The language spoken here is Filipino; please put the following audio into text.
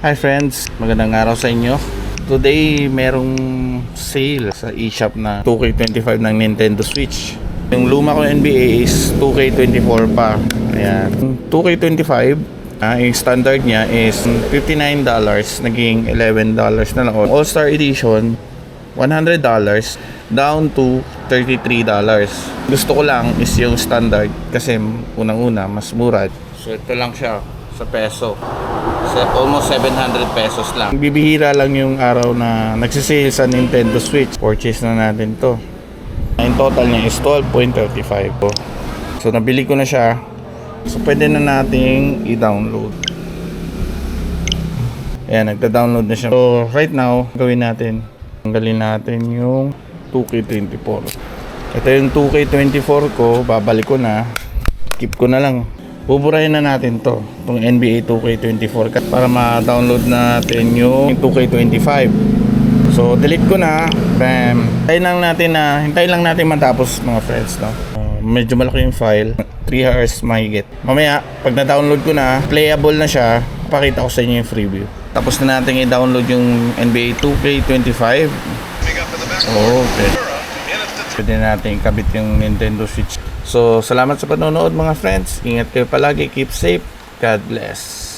Hi friends, magandang araw sa inyo. Today merong sale sa eShop na 2K25 ng Nintendo Switch. Yung luma ko NBA is 2K24 pa. Ayan. 2K25, yung standard niya is $59, naging $11 na lang. All-Star Edition, $100 down to $33. Gusto ko lang is yung standard kasi unang-una mas mura. So ito lang siya sa peso. Almost 700 pesos lang. Bibihira lang yung araw na nagsisale sa Nintendo Switch. Purchase na natin to. Yung total niya is 12.35. So nabili ko na siya. So pwede na nating i-download. Ayan, nagda-download na siya. So right now, gawin natin. Tanggalin natin yung 2K24. Ito yung 2K24 ko. Babalik ko na. Keep ko na lang. Buburahin na natin to, itong NBA 2K24 para ma-download natin yung 2K25. So delete ko na. Bam. Hintayin lang natin matapos mga friends, no? Medyo malaki yung file, 3 hours mahigit. Mamaya pag na-download ko na, playable na siya, pakita ko sa inyo yung preview. Tapos na natin i-download yung NBA 2K25. Okay. Pwede natin ikabit yung Nintendo Switch. So, salamat sa panonood mga friends. Ingat kayo palagi. Keep safe. God bless.